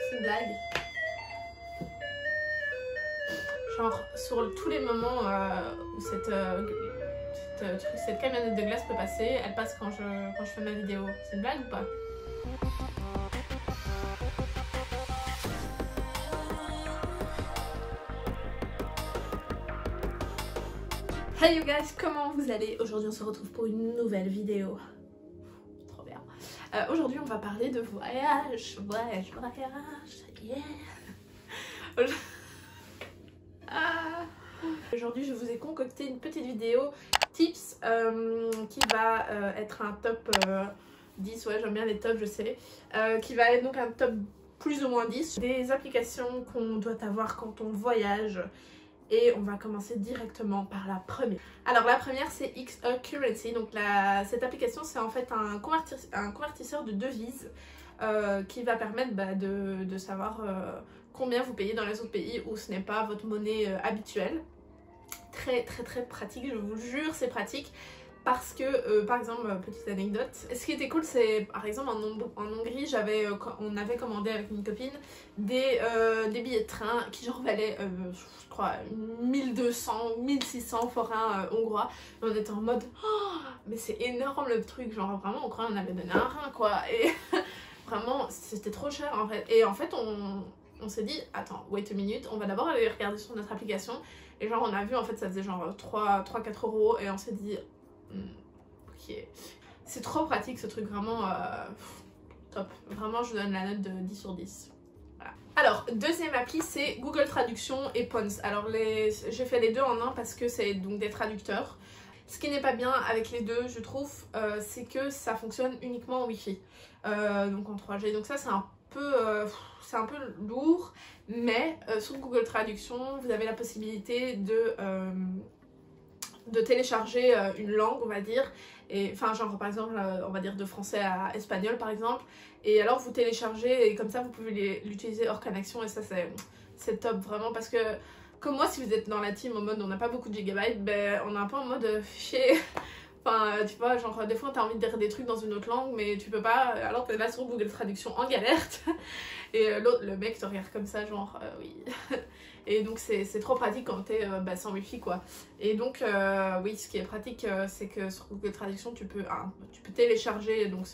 C'est une blague. Genre sur tous les moments où cette camionnette de glace peut passer, elle passe quand je fais ma vidéo. C'est une blague ou pas? Hey you guys, comment vous allez? Aujourd'hui on se retrouve pour une nouvelle vidéo. Trop bien. Aujourd'hui on va parler de voyage. Voyage, yeah. Aujourd'hui je vous ai concocté une petite vidéo tips qui va être un top 10, ouais j'aime bien les tops je sais, qui va être donc un top plus ou moins 10 des applications qu'on doit avoir quand on voyage. Et on va commencer directement par la première. Alors la première c'est Currency. Donc cette application c'est en fait un convertisseur de devises qui va permettre de savoir combien vous payez dans les autres pays où ce n'est pas votre monnaie habituelle. Très pratique, je vous jure c'est pratique. Parce que, par exemple, petite anecdote, ce qui était cool c'est, par exemple en Hongrie, on avait commandé avec une copine des billets de train qui genre valaient, je crois, 1200, 1600 forains hongrois. Et on était en mode, oh, mais c'est énorme le truc, genre vraiment on croyait qu'on avait donné un rein quoi. Et vraiment c'était trop cher en fait. Et en fait on s'est dit, attends, wait a minute, on va d'abord aller regarder sur notre application. Et genre on a vu en fait ça faisait genre 3-4 € et on s'est dit... ok, c'est trop pratique ce truc, vraiment top, vraiment je donne la note de 10 sur 10. Voilà. Alors deuxième appli c'est Google Traduction et Pons. Alors j'ai fait les deux en un parce que c'est donc des traducteurs. Ce qui n'est pas bien avec les deux je trouve, c'est que ça fonctionne uniquement en wifi, donc en 3G, donc ça c'est un peu lourd, mais sur Google Traduction vous avez la possibilité de télécharger une langue on va dire, et enfin genre par exemple on va dire de français à espagnol par exemple, et alors vous téléchargez et comme ça vous pouvez l'utiliser hors connexion, et ça c'est top vraiment, parce que comme moi si vous êtes dans la team en mode on n'a pas beaucoup de gigabytes, ben on est un peu en mode fichier. Enfin tu vois genre des fois t'as envie de dire des trucs dans une autre langue mais tu peux pas, alors t'es là sur Google Traduction en galère et le mec te regarde comme ça genre oui. Et donc c'est trop pratique quand t'es sans wifi quoi. Et donc oui, ce qui est pratique c'est que sur Google Traduction tu peux télécharger donc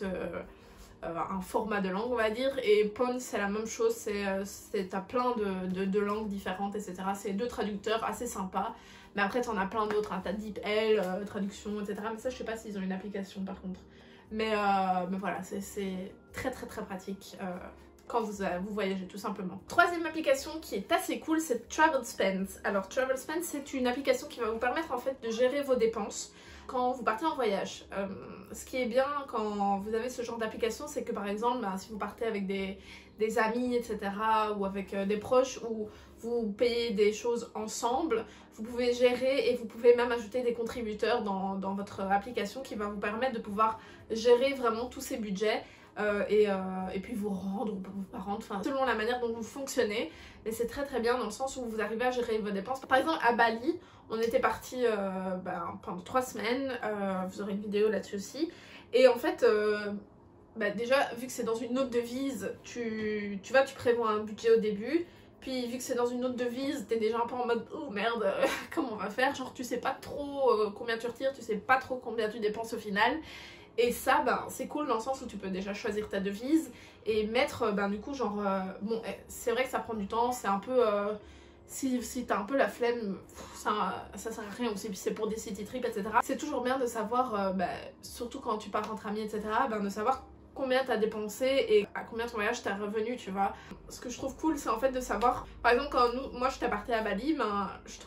un format de langue on va dire, et Pons c'est la même chose, t'as plein de langues différentes etc. C'est deux traducteurs assez sympas, mais après t'en as plein d'autres, hein. T'as DeepL, traduction etc. Mais ça je sais pas s'ils ont une application par contre. Mais voilà, c'est très pratique quand vous voyagez tout simplement. Troisième application qui est assez cool c'est TravelSpend. Alors TravelSpend c'est une application qui va vous permettre en fait de gérer vos dépenses quand vous partez en voyage. Ce qui est bien quand vous avez ce genre d'application c'est que par exemple si vous partez avec des amis etc. ou avec des proches où vous payez des choses ensemble, vous pouvez gérer et vous pouvez même ajouter des contributeurs dans votre application qui va vous permettre de pouvoir gérer vraiment tous ces budgets. Et puis vous rendre ou pas rendre, enfin selon la manière dont vous fonctionnez, mais c'est très bien dans le sens où vous arrivez à gérer vos dépenses. Par exemple à Bali on était parti pendant 3 semaines, vous aurez une vidéo là-dessus aussi, et en fait déjà vu que c'est dans une autre devise, tu prévois un budget au début, puis vu que c'est dans une autre devise t'es déjà un peu en mode oh merde comment on va faire, genre tu sais pas trop combien tu retires, tu sais pas trop combien tu dépenses au final. Et ça, c'est cool dans le sens où tu peux déjà choisir ta devise et mettre, du coup, genre... bon, c'est vrai que ça prend du temps, c'est un peu... si t'as un peu la flemme, ça sert à rien aussi, puis c'est pour des city trips, etc. C'est toujours bien de savoir, surtout quand tu pars entre amis, etc., de savoir combien t'as dépensé et à combien ton voyage t'a revenu, tu vois. Ce que je trouve cool, c'est en fait de savoir... Par exemple, quand moi, j'étais partie à Bali, je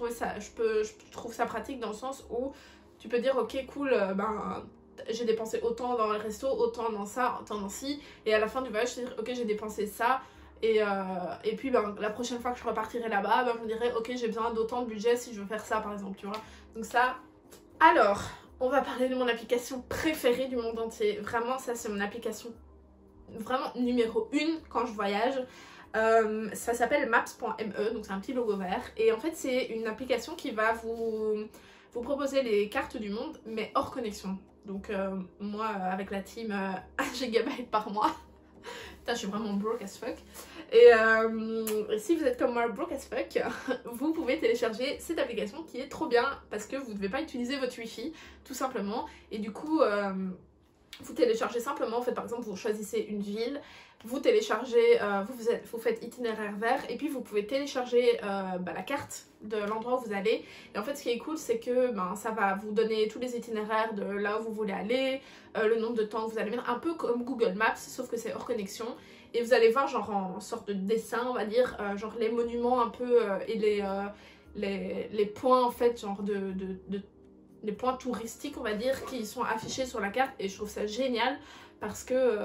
trouve ça pratique dans le sens où tu peux dire, ok, cool, j'ai dépensé autant dans le resto, autant dans ça, autant dans ci, et à la fin du voyage je vais dire ok j'ai dépensé ça, et puis la prochaine fois que je repartirai là-bas je me dirai ok j'ai besoin d'autant de budget si je veux faire ça par exemple, tu vois. Donc ça, alors on va parler de mon application préférée du monde entier, vraiment ça c'est mon application vraiment numéro 1 quand je voyage. Ça s'appelle maps.me, donc c'est un petit logo vert, et en fait c'est une application qui va vous proposer les cartes du monde mais hors connexion. Donc moi avec la team 1 GB par mois, Putain, je suis vraiment broke as fuck. Et si vous êtes comme moi broke as fuck, vous pouvez télécharger cette application qui est trop bien parce que vous ne devez pas utiliser votre wifi tout simplement. Et du coup, vous téléchargez simplement, en fait, par exemple, vous choisissez une ville, vous téléchargez, vous faites itinéraire vert et puis vous pouvez télécharger la carte de l'endroit où vous allez. Et en fait, ce qui est cool, c'est que ça va vous donner tous les itinéraires de là où vous voulez aller, le nombre de temps que vous allez mettre, un peu comme Google Maps, sauf que c'est hors connexion. Et vous allez voir, genre en sorte de dessin, on va dire, genre les monuments un peu et les points, en fait, genre les points touristiques, on va dire, qui sont affichés sur la carte. Et je trouve ça génial parce que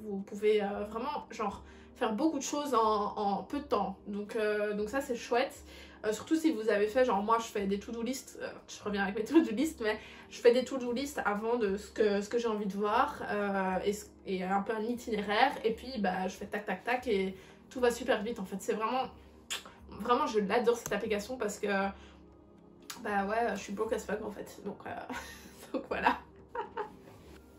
vous pouvez vraiment, genre, faire beaucoup de choses en peu de temps. Donc ça, c'est chouette. Surtout si vous avez fait, genre moi je fais des to-do list, je reviens avec mes to-do list, mais je fais des to-do list avant de ce que j'ai envie de voir et un peu un itinéraire et puis je fais tac tac tac et tout va super vite en fait. C'est vraiment je l'adore cette application parce que ouais je suis broke as fuck en fait, donc voilà.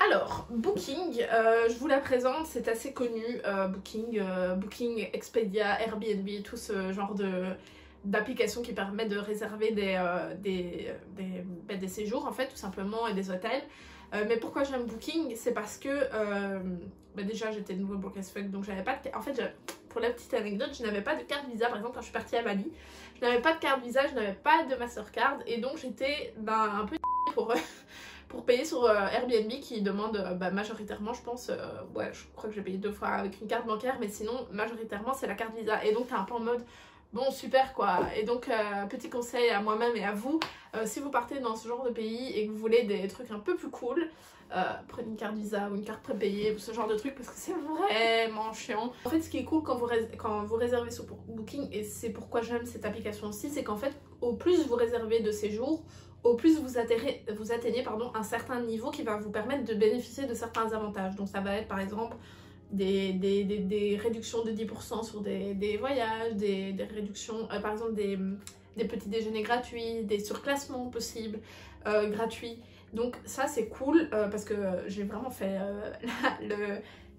Alors, Booking, je vous la présente, c'est assez connu, Booking, Expedia, Airbnb, tout ce genre d'applications qui permettent de réserver des séjours en fait tout simplement et des hôtels. Mais pourquoi j'aime Booking, c'est parce que déjà j'étais nouveau broke as fuck, donc j'avais pas de... En fait, pour la petite anecdote, je n'avais pas de carte Visa. Par exemple, quand je suis partie à Bali, je n'avais pas de carte Visa, je n'avais pas de Mastercard et donc j'étais un peu pour payer sur Airbnb qui demande majoritairement, je pense, ouais, je crois que j'ai payé 2 fois avec une carte bancaire, mais sinon majoritairement c'est la carte Visa et donc t'es un peu en mode bon super quoi. Et donc petit conseil à moi-même et à vous, si vous partez dans ce genre de pays et que vous voulez des trucs un peu plus cool, prenez une carte Visa ou une carte prépayée ou ce genre de truc parce que c'est vraiment chiant. En fait, ce qui est cool quand vous réservez sur Booking, et c'est pourquoi j'aime cette application aussi, c'est qu'en fait au plus vous réservez de séjours, au plus vous atteignez un certain niveau qui va vous permettre de bénéficier de certains avantages. Donc ça va être par exemple des réductions de 10% sur des voyages, des réductions, par exemple des petits déjeuners gratuits, des surclassements possibles gratuits. Donc ça c'est cool parce que j'ai vraiment fait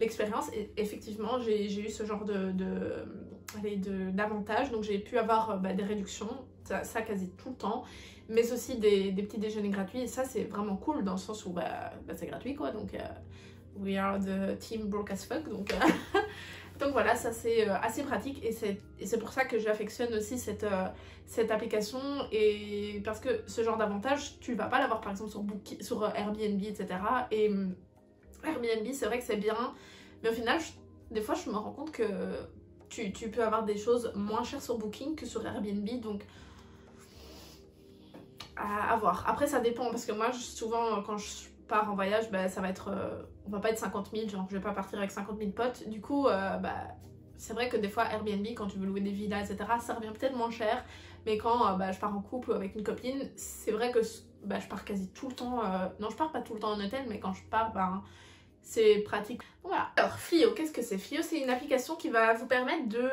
l'expérience et effectivement j'ai eu ce genre d'avantages. Donc j'ai pu avoir des réductions, ça quasi tout le temps, mais aussi des petits déjeuners gratuits et ça c'est vraiment cool dans le sens où c'est gratuit quoi. Donc we are the team broke as fuck, donc voilà, ça c'est assez pratique et c'est pour ça que j'affectionne aussi cette application, et parce que ce genre d'avantage tu vas pas l'avoir par exemple sur Airbnb etc. Et Airbnb c'est vrai que c'est bien, mais au final des fois je me rends compte que tu peux avoir des choses moins chères sur Booking que sur Airbnb, donc à voir. Après ça dépend parce que moi souvent quand je pars en voyage, ça va être on va pas être 50 000, genre je vais pas partir avec 50 000 potes, du coup c'est vrai que des fois Airbnb quand tu veux louer des villas etc ça revient peut-être moins cher, mais quand je pars en couple ou avec une copine, c'est vrai que je pars quasi tout le temps, non je pars pas tout le temps en hôtel, mais quand je pars c'est pratique. Voilà. Alors Flyyo, qu'est-ce que c'est? Flyyo, c'est une application qui va vous permettre de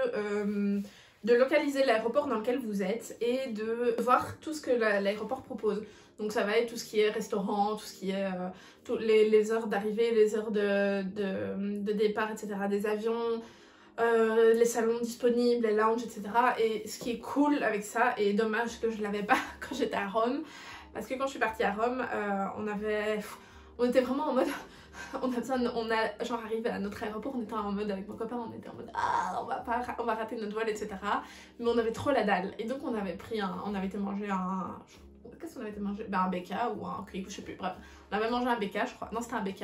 localiser l'aéroport dans lequel vous êtes et de voir tout ce que l'aéroport propose. Donc ça va être tout ce qui est restaurant, tout ce qui est les heures d'arrivée, les heures de départ, etc. des avions, les salons disponibles, les lounges, etc. Et ce qui est cool avec ça, et dommage que je l'avais pas quand j'étais à Rome, parce que quand je suis partie à Rome, on était vraiment en mode... on a genre arrivé à notre aéroport, on était en mode avec mon copain, on était en mode on va rater notre vol etc. Mais on avait trop la dalle et donc on avait été manger qu'est-ce qu'on avait été manger? Un BK ou un Quick, je sais plus, bref. On avait mangé un BK je crois, non c'était un BK.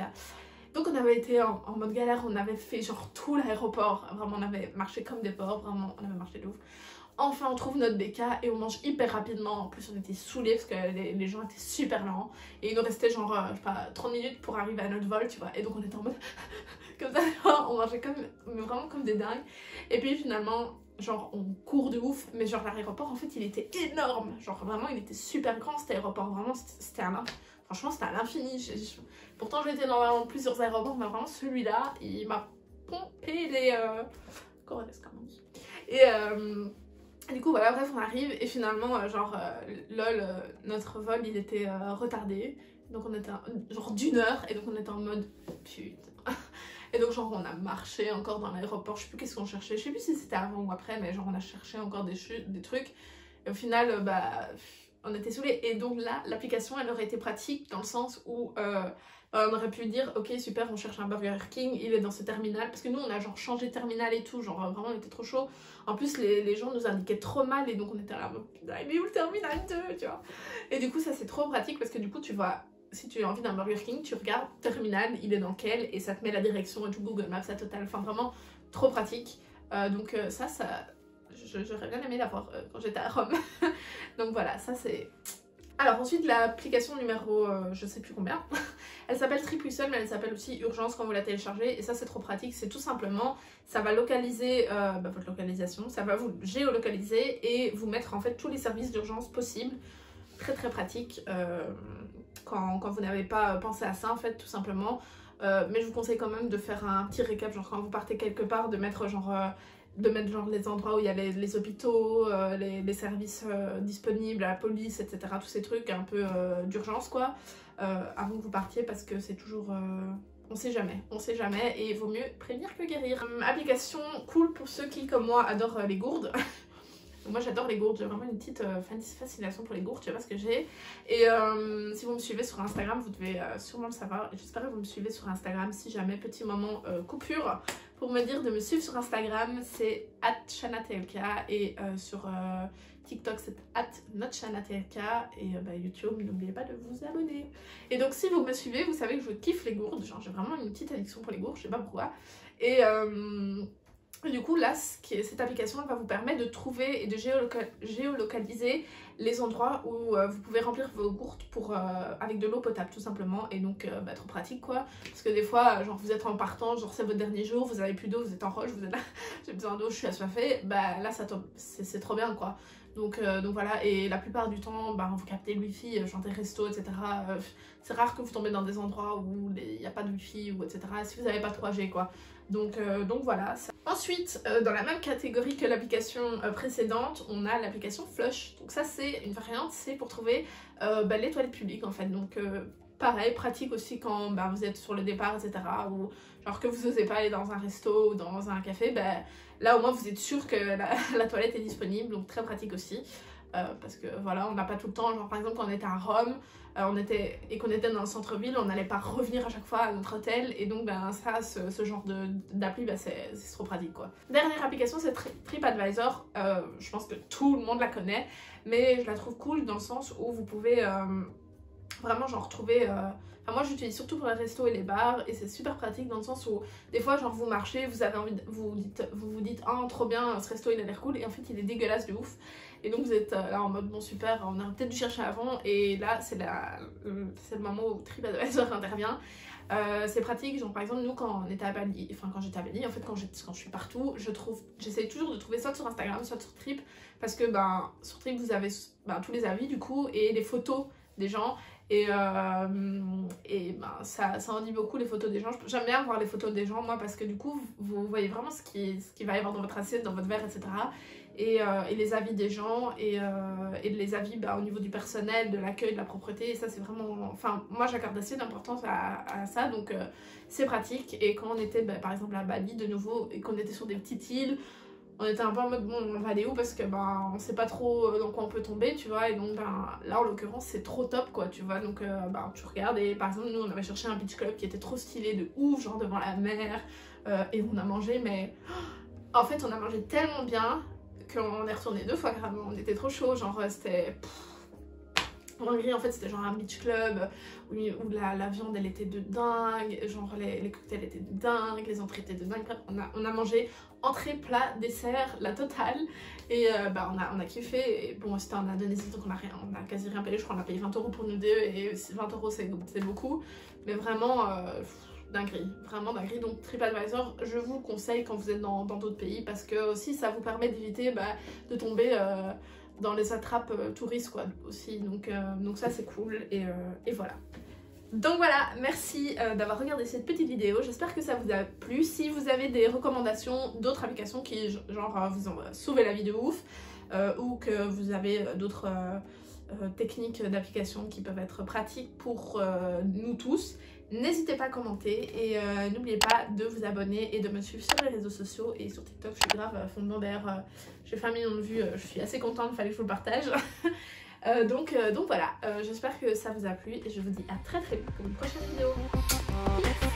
Donc on avait été en mode galère, on avait fait genre tout l'aéroport, vraiment on avait marché comme des porcs, vraiment on avait marché de ouf. Enfin on trouve notre BK et on mange hyper rapidement, en plus on était saoulés parce que les gens étaient super lents et il nous restait genre je sais pas 30 minutes pour arriver à notre vol tu vois, et donc on était en mode comme ça, on mangeait vraiment comme des dingues, et puis finalement genre on court de ouf, mais genre l'aéroport en fait il était énorme, genre vraiment il était super grand cet aéroport, vraiment franchement c'était à l'infini. Pourtant j'étais dans plusieurs aéroports, mais vraiment celui-là il m'a pompé les comment on dit. Et du coup voilà, bref on arrive et finalement notre vol il était retardé, donc on était genre d'1 heure et donc on était en mode putain. Et donc genre on a marché encore dans l'aéroport, je sais plus qu'est-ce qu'on cherchait, je sais plus si c'était avant ou après, mais genre on a cherché encore des trucs. Et au final, bah, on était saoulés. Et donc là, l'application, elle aurait été pratique dans le sens où on aurait pu dire, ok super, on cherche un Burger King, il est dans ce terminal. Parce que nous, on a genre changé de terminal et tout, genre vraiment, on était trop chaud. En plus, les gens nous indiquaient trop mal et donc on était là, il est où le terminal 2, tu vois. Et du coup, ça c'est trop pratique parce que du coup, tu vois, si tu as envie d'un Burger King, tu regardes terminal, il est dans quel, et ça te met la direction et tout, Google Maps, ça total. Enfin, vraiment, trop pratique. Donc ça j'aurais bien aimé l'avoir quand j'étais à Rome. Donc voilà, ça c'est... Alors ensuite, l'application numéro je sais plus combien, elle s'appelle TripWhistle, mais elle s'appelle aussi Urgence quand vous la téléchargez. Et ça c'est trop pratique, c'est tout simplement, ça va localiser votre localisation, ça va vous géolocaliser et vous mettre en fait tous les services d'urgence possibles. Très très pratique quand vous n'avez pas pensé à ça en fait, tout simplement. Mais je vous conseille quand même de faire un petit récap, genre quand vous partez quelque part, de mettre genre les endroits où il y a les hôpitaux, les services disponibles, la police, etc. Tous ces trucs un peu d'urgence quoi, avant que vous partiez, parce que c'est toujours... on sait jamais et il vaut mieux prévenir que guérir. Application cool pour ceux qui, comme moi, adorent les gourdes. Moi j'adore les gourdes, j'ai vraiment une petite fascination pour les gourdes, tu vois ce que j'ai. Et si vous me suivez sur Instagram, vous devez sûrement le savoir. J'espère que vous me suivez sur Instagram. Si jamais, petit moment coupure pour me dire de me suivre sur Instagram, c'est @shanatlk et sur TikTok c'est @notshanatlk et YouTube, n'oubliez pas de vous abonner. Et donc si vous me suivez, vous savez que je kiffe les gourdes, genre j'ai vraiment une petite addiction pour les gourdes, je sais pas pourquoi. Et du coup là, cette application elle va vous permettre de trouver et de géolocaliser les endroits où vous pouvez remplir vos gourdes avec de l'eau potable tout simplement. Et donc trop pratique quoi, parce que des fois genre vous êtes en partant, genre c'est votre dernier jour, vous avez plus d'eau, vous êtes en rush, vous êtes là j'ai besoin d'eau, je suis assoiffée, bah là ça tombe, c'est trop bien quoi. Donc voilà, et la plupart du temps vous captez le wifi, genre des restos etc. C'est rare que vous tombez dans des endroits où il n'y a pas de wifi ou etc. si vous n'avez pas 3G quoi. Donc voilà. Ensuite, dans la même catégorie que l'application précédente, on a l'application Flush. Donc ça c'est une variante, c'est pour trouver les toilettes publiques en fait. Donc pareil, pratique aussi quand vous êtes sur le départ etc. Ou genre que vous n'osez pas aller dans un resto ou dans un café, là au moins vous êtes sûr que la toilette est disponible. Donc très pratique aussi. Parce que voilà, on n'a pas tout le temps, genre par exemple quand on était à Rome et qu'on était dans le centre-ville, on n'allait pas revenir à chaque fois à notre hôtel, et donc ça, ce genre d'appli, c'est trop pratique quoi. Dernière application, c'est TripAdvisor. Je pense que tout le monde la connaît, mais je la trouve cool dans le sens où vous pouvez vraiment genre trouver... moi j'utilise surtout pour les restos et les bars, et c'est super pratique dans le sens où des fois genre vous marchez, vous avez envie vous vous dites ah trop bien ce resto il a l'air cool, et en fait il est dégueulasse de ouf, et donc vous êtes là en mode bon super, on a peut-être dû chercher avant, et là c'est le moment où TripAdvisor intervient. C'est pratique, genre par exemple nous quand on était à Bali, enfin quand j'étais à Bali, en fait quand je suis partout, j'essaie toujours de trouver soit sur Instagram soit sur Trip, parce que sur Trip vous avez tous les avis du coup et les photos des gens. Et ça en dit beaucoup les photos des gens. J'aime bien voir les photos des gens moi, parce que du coup vous voyez vraiment ce qui va y avoir dans votre assiette, dans votre verre etc. Et les avis des gens et les avis au niveau du personnel, de l'accueil, de la propreté, et ça c'est vraiment... Enfin moi j'accorde assez d'importance à ça, donc c'est pratique. Et quand on était par exemple à Bali de nouveau et qu'on était sur des petites îles, on était un peu en mode bon on va aller où, parce que on sait pas trop dans quoi on peut tomber tu vois, et donc là en l'occurrence c'est trop top quoi tu vois. Donc tu regardes, et par exemple nous on avait cherché un beach club qui était trop stylé de ouf, genre devant la mer, et on a mangé, mais en fait on a mangé tellement bien qu'on est retourné 2 fois carrément, on était trop chaud, genre c'était... En Hongrie en fait c'était genre un beach club où la viande elle était de dingue, genre les cocktails étaient de dingue, les entrées étaient de dingue, bref on a mangé entrée, plat, dessert, la totale, et on a kiffé. Et bon c'était en Indonésie donc on a quasi rien payé, je crois qu'on a payé 20 € pour nous deux, et 20 € c'est beaucoup, mais vraiment dinguerie, vraiment dinguerie. Donc TripAdvisor je vous conseille quand vous êtes dans d'autres pays, parce que aussi ça vous permet d'éviter de tomber dans les attrapes touristes quoi aussi, donc ça c'est cool, et voilà. Donc voilà, merci d'avoir regardé cette petite vidéo, j'espère que ça vous a plu. Si vous avez des recommandations d'autres applications qui genre vous ont sauvé la vie de ouf, ou que vous avez d'autres techniques d'application qui peuvent être pratiques pour nous tous, N'hésitez pas à commenter et n'oubliez pas de vous abonner et de me suivre sur les réseaux sociaux et sur TikTok. Je suis grave à fond dedans. D'ailleurs, j'ai fait 1 million de vues, je suis assez contente, il fallait que je vous le partage. Donc voilà, j'espère que ça vous a plu et je vous dis à très vite pour une prochaine vidéo. Peace.